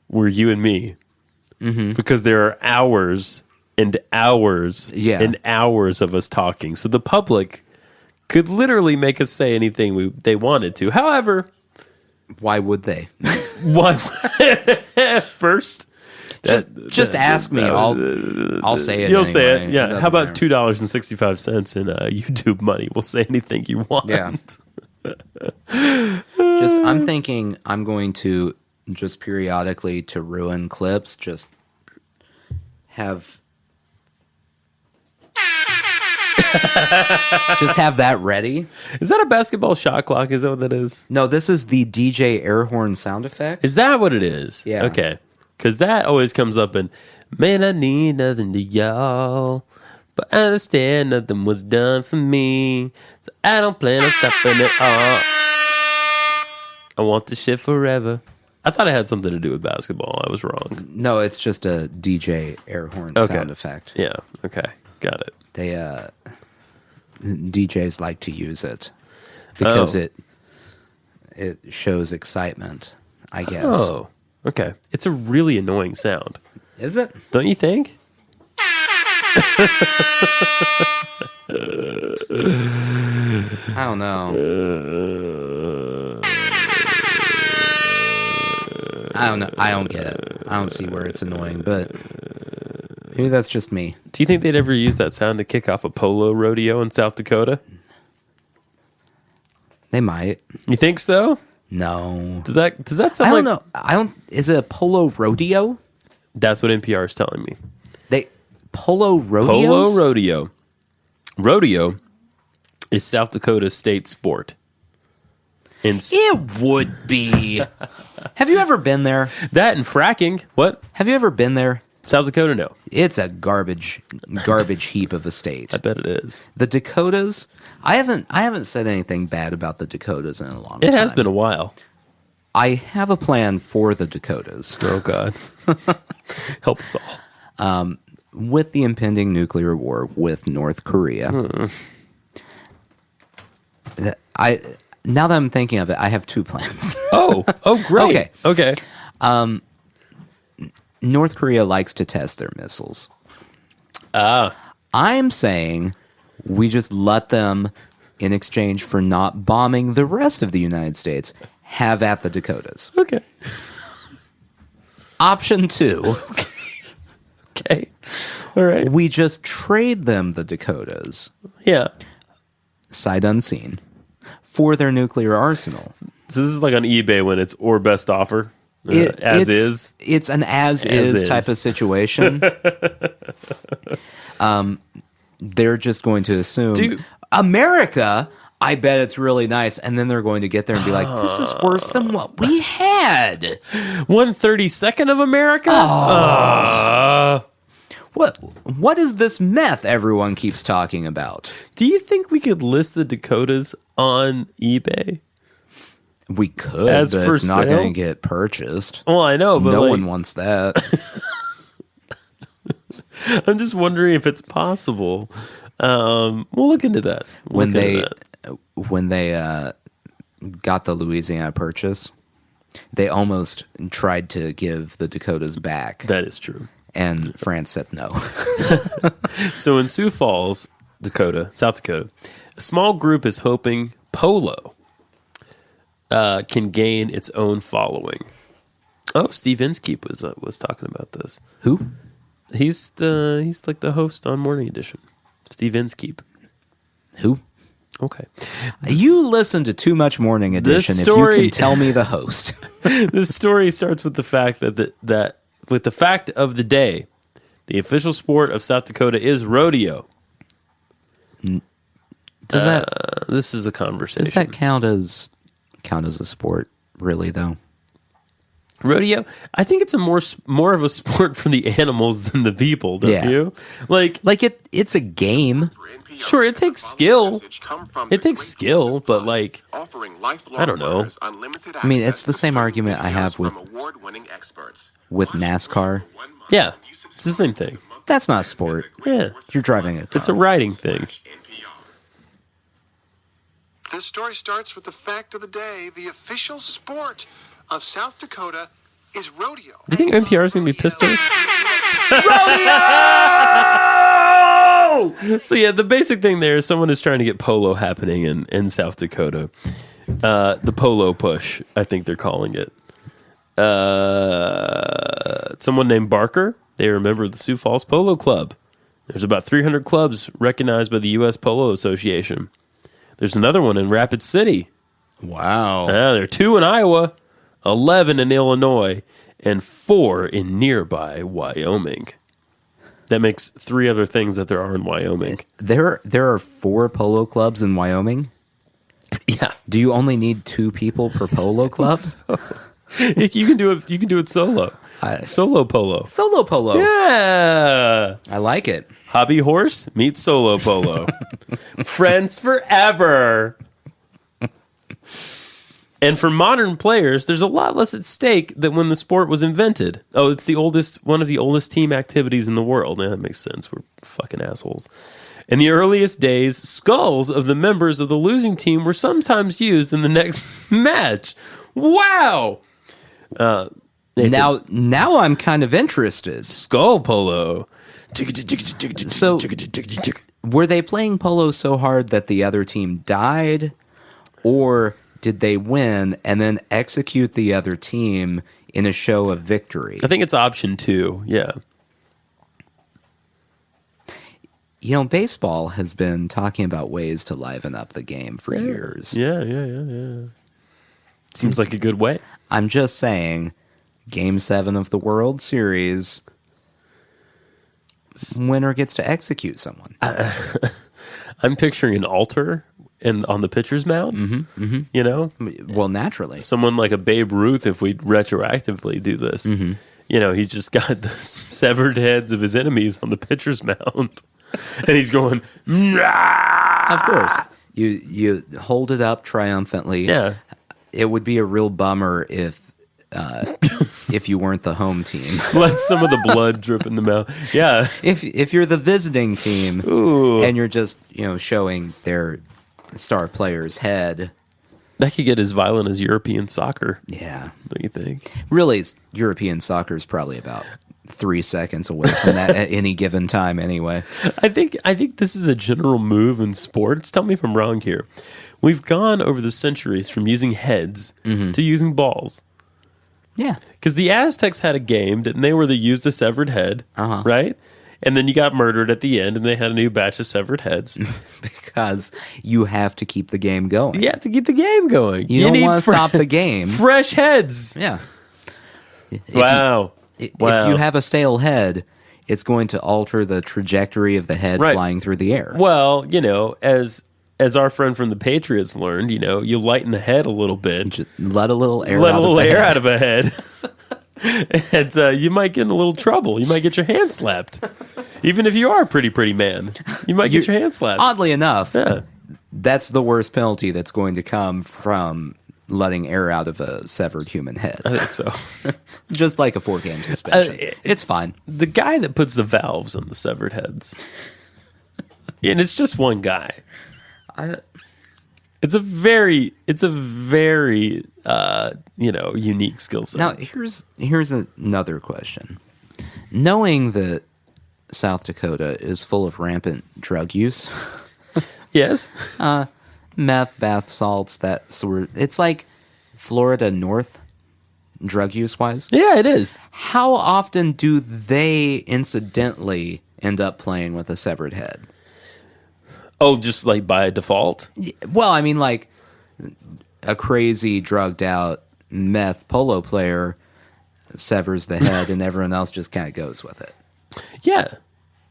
were you and me. Because there are hours and hours and hours of us talking. So the public could literally make us say anything they wanted to. However, Why would they? why first? Just ask me. I'll say it. You'll anyway. say it. Yeah. doesn't How about matter. $2.65 in YouTube money? We'll say anything you want. Yeah. I'm thinking I'm going to just periodically, to ruin clips, just have that ready. Is that a basketball shot clock? Is that what that is? No, this is the DJ air horn sound effect. Is that what it is? Yeah. Okay. Because that always comes up in, man, I need nothing to y'all, but I understand nothing was done for me, so I don't plan on stopping it all. I want this shit forever. I thought it had something to do with basketball. I was wrong. No, it's just a DJ air horn sound effect. Yeah. Okay. Got it. They DJs like to use it because it shows excitement, I guess. Oh. Okay. It's a really annoying sound. Is it? Don't you think? I don't know. I don't know. I don't get it. I don't see where it's annoying, but maybe that's just me. Do you think they'd ever use that sound to kick off a polo rodeo in South Dakota? They might. You think so? No. Does that sound I don't like? know. Is it a polo rodeo? That's what NPR is telling me. Polo rodeos? Polo rodeo. Rodeo is South Dakota's state sport. It would be. Have you ever been there? That and fracking. What? Have you ever been there? South Dakota? No. It's a garbage heap of a state. I bet it is. The Dakotas. I haven't said anything bad about the Dakotas in a long time. It has been a while. I have a plan for the Dakotas. Oh God. Help us all. With the impending nuclear war with North Korea. Now that I'm thinking of it, I have two plans. Oh, great. Okay. North Korea likes to test their missiles. I'm saying we just let them, in exchange for not bombing the rest of the United States, have at the Dakotas. Okay. Option 2. Okay. All right. We just trade them the Dakotas, Yeah. sight unseen, for their nuclear arsenal. So this is like on eBay when it's or best offer, It's an as is type of situation. They're just going to assume America. I bet it's really nice, and then they're going to get there and be like, "This is worse than what we had." 1/32 of America. What is this meth everyone keeps talking about? Do you think we could list the Dakotas on eBay? We could, As but for it's not sale? going to get purchased. Well, I know, but No like, one wants that. I'm just wondering if it's possible. We'll look into that. When they got the Louisiana Purchase, they almost tried to give the Dakotas back. That is true. And France said no. So in Sioux Falls, Dakota, South Dakota, a small group is hoping polo can gain its own following. Oh, Steve Inskeep was talking about this. Who? He's like the host on Morning Edition. Steve Inskeep. Who? Okay. You listen to too much Morning Edition if you can tell me the host. This story starts with the fact that with the fact of the day, the official sport of South Dakota is rodeo. This is a conversation. Does that count as a sport, really, though? Rodeo? I think it's more of a sport for the animals than the people, don't you? Like it's a game. Sure, it takes skill. It takes skill, but like, I don't know. I mean, it's the same argument I have with NASCAR. Yeah, it's the same thing. That's not a sport. Yeah, you're driving a car. It's a riding thing. This story starts with the fact of the day. The official sport of South Dakota is rodeo. Do you think NPR is going to be pissed at us? Rodeo! So yeah, the basic thing there is someone is trying to get polo happening in South Dakota. The polo push, I think they're calling it. Someone named Barker, they are a member of the Sioux Falls Polo Club. There's about 300 clubs recognized by the U.S. Polo Association. There's another one in Rapid City. Wow. There are 2 in Iowa, 11 in Illinois, and 4 in nearby Wyoming. That makes 3 other things that there are in Wyoming. There are 4 polo clubs in Wyoming? Yeah. Do you only need 2 people per polo club? You can do it solo. Solo polo. Solo polo. Yeah. I like it. Hobby horse meets solo polo. Friends forever. And for modern players, there's a lot less at stake than when the sport was invented. Oh, it's one of the oldest team activities in the world. Yeah, that makes sense. We're fucking assholes. In the earliest days, skulls of the members of the losing team were sometimes used in the next match. Wow. Now I'm kind of interested. Skull polo. So, were they playing polo so hard that the other team died? Or did they win and then execute the other team in a show of victory? I think it's option 2, yeah. You know, baseball has been talking about ways to liven up the game for years. Yeah. Seems like a good way. I'm just saying, Game 7 of the World Series, winner gets to execute someone. I'm picturing an altar on the pitcher's mound, you know? Well, naturally. Someone like a Babe Ruth, if we retroactively do this, you know, he's just got the severed heads of his enemies on the pitcher's mound. And he's going, nah! Of course. You hold it up triumphantly. Yeah. It would be a real bummer if you weren't the home team. Let some of the blood drip in the mouth. Yeah. If you're the visiting team and you're just, showing their star player's head. That could get as violent as European soccer. Yeah. What do you think? Really, European soccer is probably about 3 seconds away from that at any given time anyway. I think this is a general move in sports. Tell me if I'm wrong here. We've gone over the centuries from using heads to using balls. Yeah. Because the Aztecs had a game, didn't they, where they used a severed head, right? And then you got murdered at the end, and they had a new batch of severed heads. Because you have to keep the game going. You have to keep the game going. You don't want to stop the game. Fresh heads. Yeah. Wow. If you have a stale head, it's going to alter the trajectory of the head flying through the air. Well, as our friend from the Patriots learned, you lighten the head a little bit. Just let a little air out of a head. And you might get in a little trouble. You might get your hand slapped. Even if you are a pretty man, you might get your hand slapped. Oddly enough, that's the worst penalty that's going to come from letting air out of a severed human head. I think so. Just like a 4-game suspension. It's fine. The guy that puts the valves on the severed heads, and it's just one guy. It's a very unique skill set. Now, here's another question. Knowing that South Dakota is full of rampant drug use, yes, meth, bath salts, that sort. It's like Florida North, drug use wise. Yeah, it is. How often do they incidentally end up playing with a severed head? Oh, just like by default? Well, I mean, like a crazy drugged out meth polo player severs the head and everyone else just kind of goes with it. Yeah,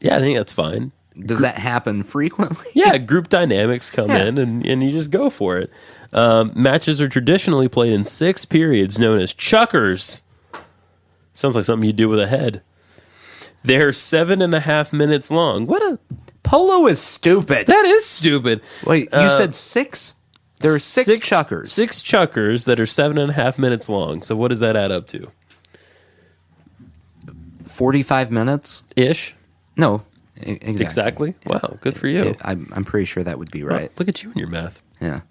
I think that's fine. Does that happen frequently? Yeah, group dynamics come in and you just go for it. Matches are traditionally played in 6 periods known as chukkers. Sounds like something you do with a head. They're 7.5 minutes long. Polo is stupid. That is stupid. Wait, you said 6? There are 6 chukkers. 6 chukkers that are 7.5 minutes long. So what does that add up to? 45 minutes? Ish? No, exactly. Wow, good for you. I'm pretty sure that would be right. Well, look at you and your math. Yeah.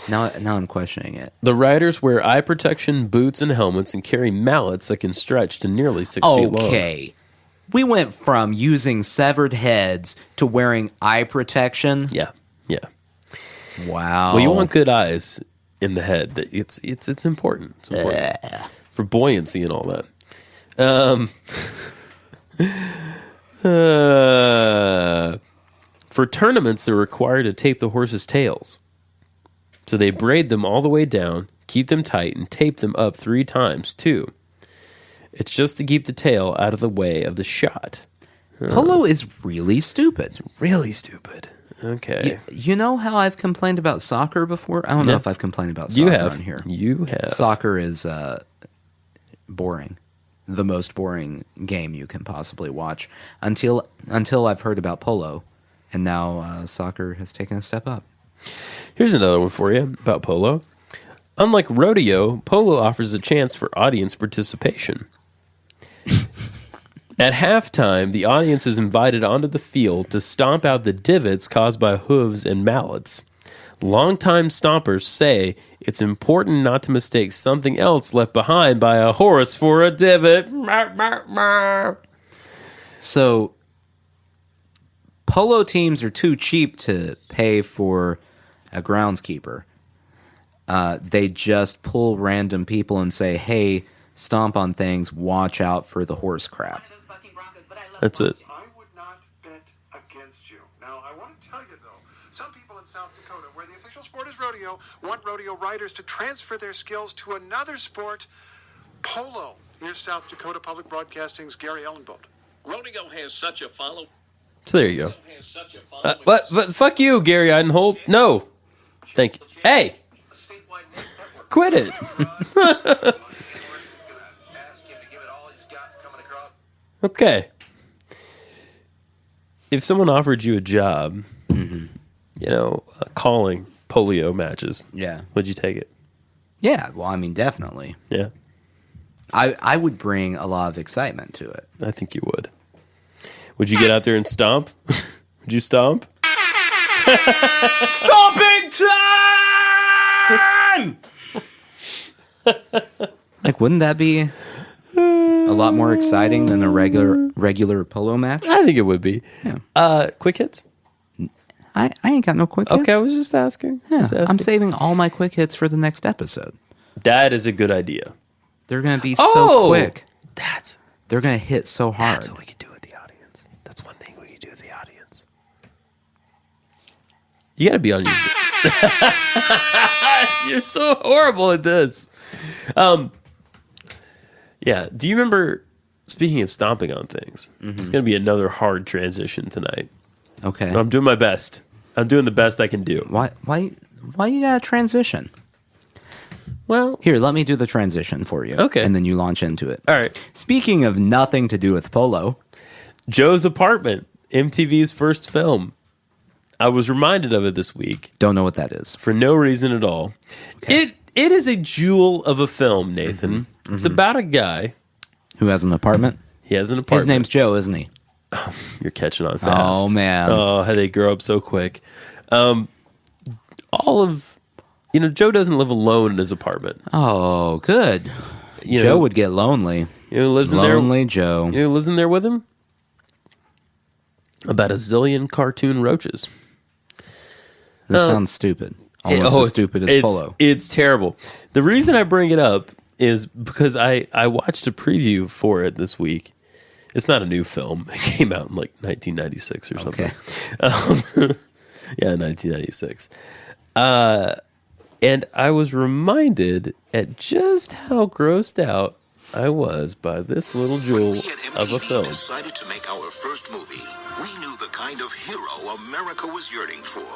Now I'm questioning it. The riders wear eye protection, boots, and helmets and carry mallets that can stretch to nearly 6 feet long. Okay. We went from using severed heads to wearing eye protection. Yeah. Wow. Well, you want good eyes in the head. It's important. It's important for buoyancy and all that. For tournaments, they're required to tape the horses' tails. So they braid them all the way down, keep them tight, and tape them up 3 times, too. It's just to keep the tail out of the way of the shot. Polo is really stupid. Really stupid. Okay. You know how I've complained about soccer before? I don't know if I've complained about soccer on here. You have. Soccer is boring. The most boring game you can possibly watch until I've heard about polo, and now soccer has taken a step up. Here's another one for you about polo. Unlike rodeo, polo offers a chance for audience participation. At halftime, the audience is invited onto the field to stomp out the divots caused by hooves and mallets. Longtime stompers say it's important not to mistake something else left behind by a horse for a divot. So, polo teams are too cheap to pay for a groundskeeper. They just pull random people and say, hey, stomp on things, watch out for the horse crap. That's it. I would not bet against you. Now, I want to tell you, though, some people in South Dakota, where the official sport is rodeo, want rodeo riders to transfer their skills to another sport, polo. Here's South Dakota Public Broadcasting's Gary Ellenbold. Rodeo has such a follow. So there you go. But fuck you, Gary Eidenholt. No. Thank you. Hey. Quit it. Okay. If someone offered you a job, calling polio matches, would you take it? Yeah, well, I mean, definitely. Yeah. I would bring a lot of excitement to it. I think you would. Would you get out there and stomp? Would you stomp? Stomping time! Like, wouldn't that be a lot more exciting than a regular polo match? I think it would be. Yeah. Quick hits? I ain't got no quick hits. Okay, I was just asking. Yeah, I'm saving all my quick hits for the next episode. That is a good idea. They're going to be so quick. They're going to hit so hard. That's what we can do with the audience. You got to be on your... You're so horrible at this. Yeah. Do you remember, speaking of stomping on things, it's going to be another hard transition tonight. Okay. I'm doing my best. I'm doing the best I can do. Why you gotta transition? Well, Here, let me do the transition for you. Okay. And then you launch into it. all right. Speaking of nothing to do with polo, Joe's Apartment, MTV's first film. I was reminded of it this week don't know what that is. for no reason at all. It is a jewel of a film, Nathan. It's about a guy. Who has an apartment? He has an apartment. His name's Joe, isn't he? You're catching on fast. Oh, man. Oh, how they grow up so quick. Joe doesn't live alone in his apartment. Oh, good. You Joe know, would get lonely. You know who lives in there? Lonely Joe. You know who lives in there with him? About a zillion cartoon roaches. This sounds stupid. Almost as stupid as polo. It's terrible. The reason I bring it up is because I watched a preview for it this week. It's not a new film. It came out in like 1996 or something. Okay. Yeah, 1996. And I was reminded at just how grossed out I was by this little jewel When we at of a MTV film. decided to make our first movie, we knew the kind of hero America was yearning for.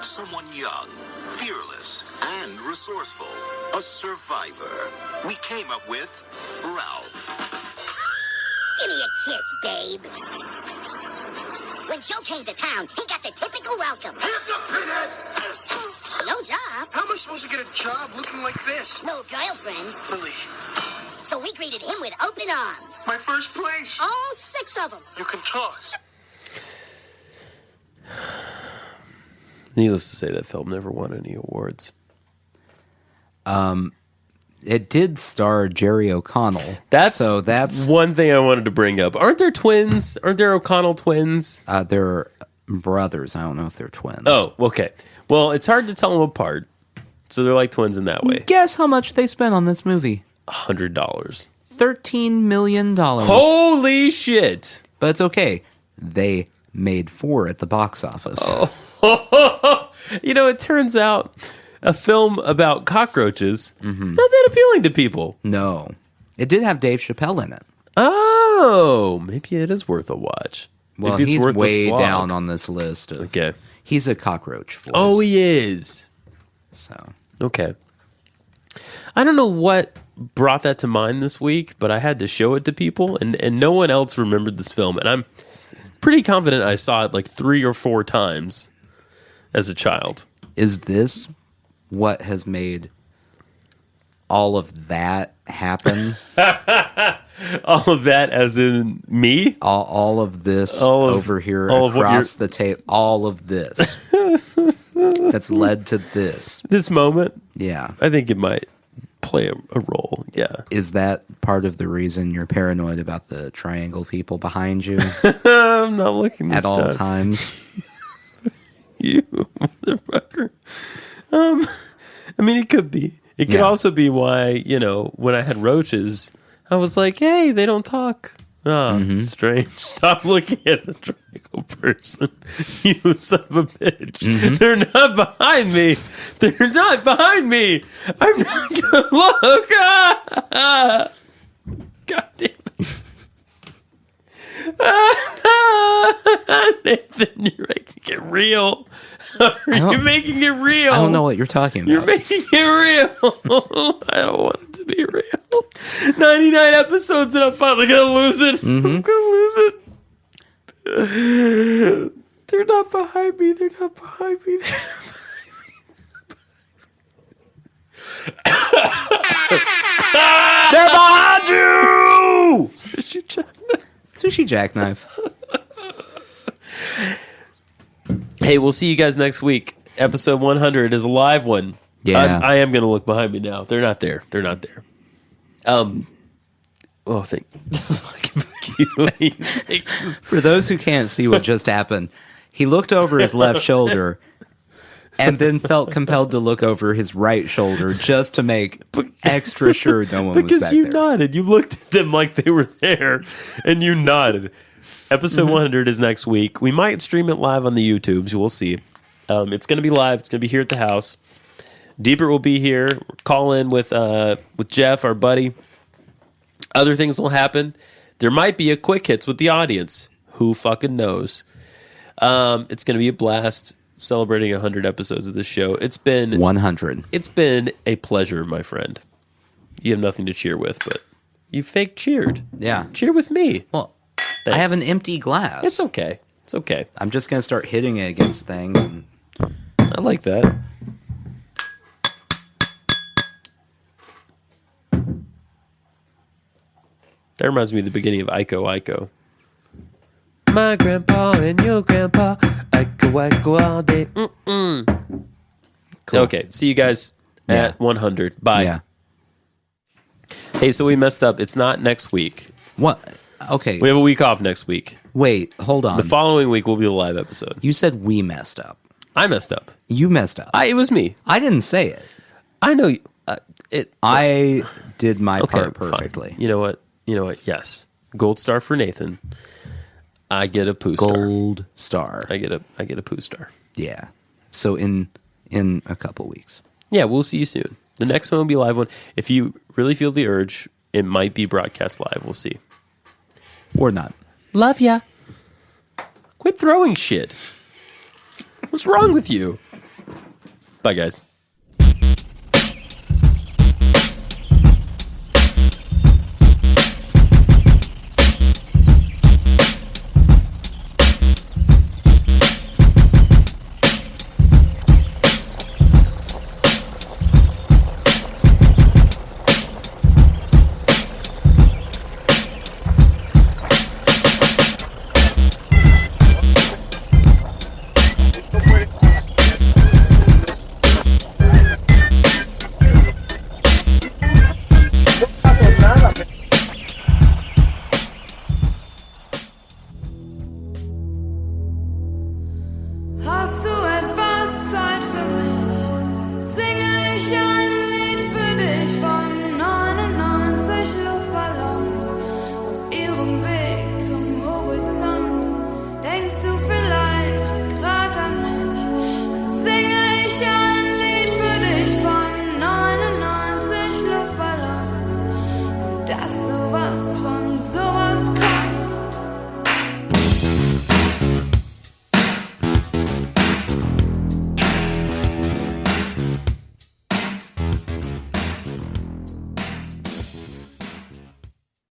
Someone young, fearless, and resourceful. A survivor. We came up with Ralph. Give me a kiss, babe. When Joe came to town, he got the typical welcome. Hands up, Pinhead! No job, How am I supposed to get a job looking like this? no girlfriend. Lily, So we greeted him with open arms. my first place. All 6 of them. You can toss. Needless to say, that film never won any awards. It did star Jerry O'Connell. That's That's one thing I wanted to bring up. Aren't there twins? Aren't there O'Connell twins? they're brothers. I don't know if they're twins. Oh, okay. Well, it's hard to tell them apart. So they're like twins in that way. Guess how much they spent on this movie? $100. $13 million. Holy shit. But it's okay. They made 4 at the box office. It turns out a film about cockroaches not that appealing to people. No. It did have Dave Chappelle in it. Oh, maybe it is worth a watch. Well, maybe it's he's worth a way slog. down on this list. Okay. He's a cockroach for Oh, us. he is. So. Okay. I don't know what brought that to mind this week, but I had to show it to people, and no one else remembered this film. And I'm pretty confident I saw it like 3 or 4 times as a child. Is this what has made all of that happen? All of that as in me? all of this All of- over here all of what across the tape. All of this. That's led to this. This moment? Yeah. I think it might play a role. Yeah. Is that part of the reason you're paranoid about the triangle people behind you I'm not looking this at all time. times? You motherfucker. I mean, it could be. It could Yeah. also be why, when I had roaches, I was like, hey, they don't talk. Ah, strange. Stop looking at a triangle person. You son of a bitch. They're not behind me. They're not behind me. I'm not going to look. Ah! God damn it. Nathan, you're making it real. You're making it real. I don't know what you're talking about. You're making it real. I don't want it to be real. 99 episodes and I'm finally going to lose it. I'm going to lose it. They're not behind me. They're not behind me. They're not They're behind you! Sushi Jackknives. Sushi Jackknife. Hey, we'll see you guys next week. Episode 100 is a live one. Yeah. I am going to look behind me now. They're not there. They're not there. Well, fuck you. For those who can't see what just happened, he looked over his left shoulder and then felt compelled to look over his right shoulder just to make extra sure no one was Because back you there. nodded. You looked at them like they were there, and you nodded. Episode 100 is next week. We might stream it live on the YouTubes. We'll see. It's going to be live. It's going to be here at the house. Deeper will be here. Call in with Jeff, our buddy. Other things will happen. There might be a quick hits with the audience. Who fucking knows? It's going to be a blast celebrating 100 episodes of this show. It's been 100. It's been a pleasure, my friend. You have nothing to cheer with, but you fake cheered. Yeah. Cheer with me. Well, Thanks. I have an empty glass. It's okay. It's okay. I'm just going to start hitting it against things. And I like that. That reminds me of the beginning of Ico Ico. My grandpa and your grandpa, Ico Ico all day. Mm-mm. Cool. Okay, see you guys at 100. Bye. Yeah. Hey, so we messed up. It's not next week. What? Okay. We have a week off next week. Wait, hold on. The following week will be the live episode. You said we messed up. I messed up. You messed up. It was me. I didn't say it. I know. I did my Okay, part perfectly. fine. You know what? Yes. Gold star for Nathan. I get a poo star. Gold star. I get a poo star. Yeah. So in a couple weeks. Yeah, we'll see you soon. The next one will be a live one. If you really feel the urge, it might be broadcast live. We'll see. Or not. Love ya. Quit throwing shit. What's wrong with you? Bye, guys.